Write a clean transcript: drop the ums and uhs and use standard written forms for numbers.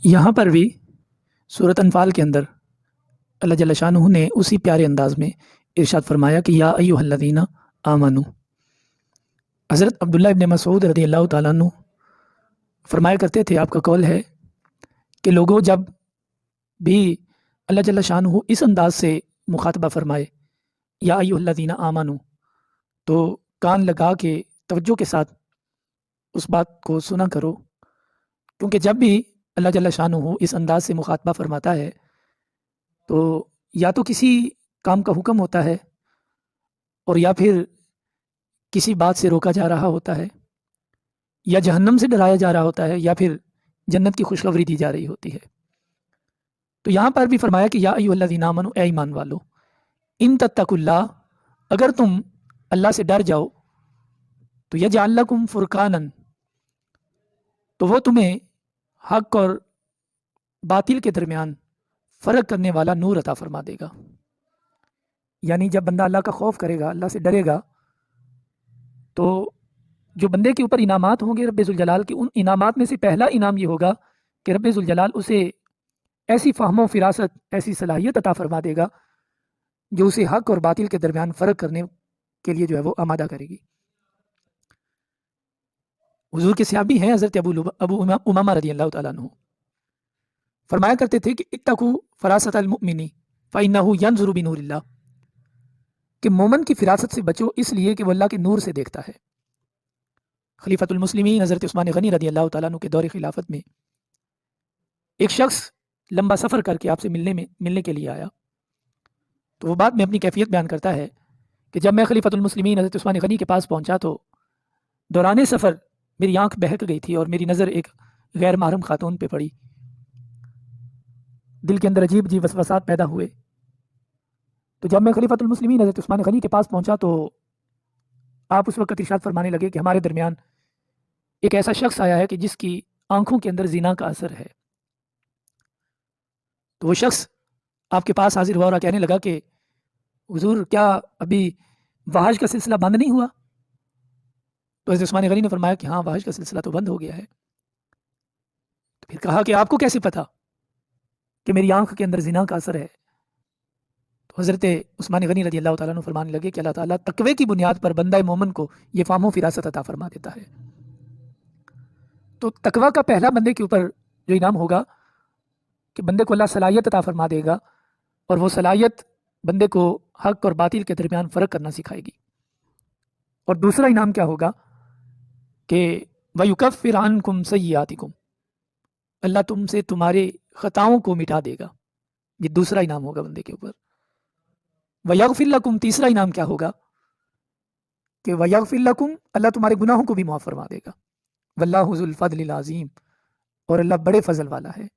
यहाँ पर भी सूरत अनफाल के अंदर अल्लाह जल्ल शानहू ने उसी प्यारे अंदाज में इरशाद फरमाया कि या अय्युहल्लज़ीना आमनू। हज़रत अब्दुल्लाह इब्न मसूद रज़ियल्लाहु ताला अन्हु फरमाया करते थे, आपका कौल है कि लोगों जब भी अल्लाह जल्ल शानहू इस अंदाज से मुखातबा फरमाए या अय्युहल्लज़ीना आमनू, तो कान लगा के तवज्जो के साथ उस बात को सुना करो, क्योंकि जब भी अल्लाह जल्ल शानहू इस अंदाज से मुखातबा फरमाता है तो या तो किसी काम का हुक्म होता है और या फिर किसी बात से रोका जा रहा होता है, या जहन्नम से डराया जा रहा होता है, या फिर जन्नत की खुशखबरी दी जा रही होती है। तो यहाँ पर भी फरमाया कि या अय्युहल्लज़ीना आमनू, ए ईमान वालो, इन तत्तकुल्लाह, अगर तुम अल्लाह से डर जाओ तो यजअल लकुम फुरकानन, तो वो तुम्हें हक और बातिल के दरमियान फ़र्क करने वाला नूर अता फरमा देगा। यानी जब बंदा अल्लाह का खौफ करेगा, अल्लाह से डरेगा, तो जो बंदे के ऊपर इनामात होंगे रब्बे ज़ुल जलाल के, उन इनामात में से पहला इनाम ये होगा कि रब्बे ज़ुल जलाल उसे ऐसी फ़हम फ़िरासत, ऐसी सलाहियत अता फरमा देगा जो उसे हक और बातिल के दरमियान फ़र्क करने के लिए जो है वो आमादा करेगी। हुज़ूर के सहाबी हैं हज़रत अबू उमामा रज़ियल्लाहु ताला अन्हु, फरमाया करते थे कि इत्तकू फ़रासतल मुमिनी फ़इन्नहु यंज़ुरु बिनूरिल्लाह, कि मोमन की फ़िरासत से बचो इसलिए कि वो अल्लाह के नूर से देखता है। खलीफतुल मुस्लिमीन हज़रत उस्मान गनी रज़ियल्लाहु ताला अन्हु के दौर खिलाफत में एक शख्स लंबा सफ़र करके आपसे मिलने के लिए आया, तो वो बाद में अपनी कैफियत बयान करता है कि जब मैं खलीफतुल मुस्लिमीन हज़रत उस्मान गनी के पास पहुँचा तो दौरान सफ़र मेरी आँख बहक गई थी और मेरी नज़र एक गैर महरम खातून पे पड़ी। दिल के अंदर अजीब अजीब वसवसात पैदा हुए। तो जब मैं खलीफतुल मुस्लिमीन हज़रत उस्मान गनी के पास पहुँचा तो आप उस वक्त इरशाद फरमाने लगे कि हमारे दरमियान एक ऐसा शख्स आया है कि जिसकी आंखों के अंदर ज़िना का असर है। तो वो शख्स आपके पास हाजिर हुआ और कहने लगा कि हुजूर, क्या अभी वहाज का सिलसिला बंद नहीं हुआ? तो हज़रत उस्मान गनी ने फरमाया कि हाँ, वहाज का सिलसिला तो बंद हो गया है। तो फिर कहा कि आपको कैसे पता कि मेरी आंख के अंदर ज़िना का असर है? तो हज़रत उस्मान गनी रज़ियल्लाहु ताला अन्हु फरमाने लगे कि अल्लाह ताला तक़वे की बुनियाद पर बंदा मोमिन को ये फ़हम फ़िरासत अता फरमा देता है। तो तक़वा का पहला बंदे के ऊपर जो इनाम होगा कि बंदे को अल्लाह सलाहियत अता फरमा देगा, और वो सलाहियत बंदे को हक और बातिल के दरमियान फ़र्क करना सिखाएगी। और दूसरा इनाम क्या होगा कि वयुकफ़्फ़िर अन्कुम सय्यिआतिकुम, अल्लाह तुमसे तुम्हारे ख़ताओं को मिटा देगा। ये दूसरा इनाम होगा बंदे के ऊपर। वयग़फ़िर लकुम, तीसरा इनाम क्या होगा कि वयग़फ़िर लकुम, अल्लाह तुम्हारे गुनाहों को भी माफ़ फरमा देगा। वल्लाहु ज़ुल फ़ज़्लिल अज़ीम, और अल्लाह बड़े फजल वाला है।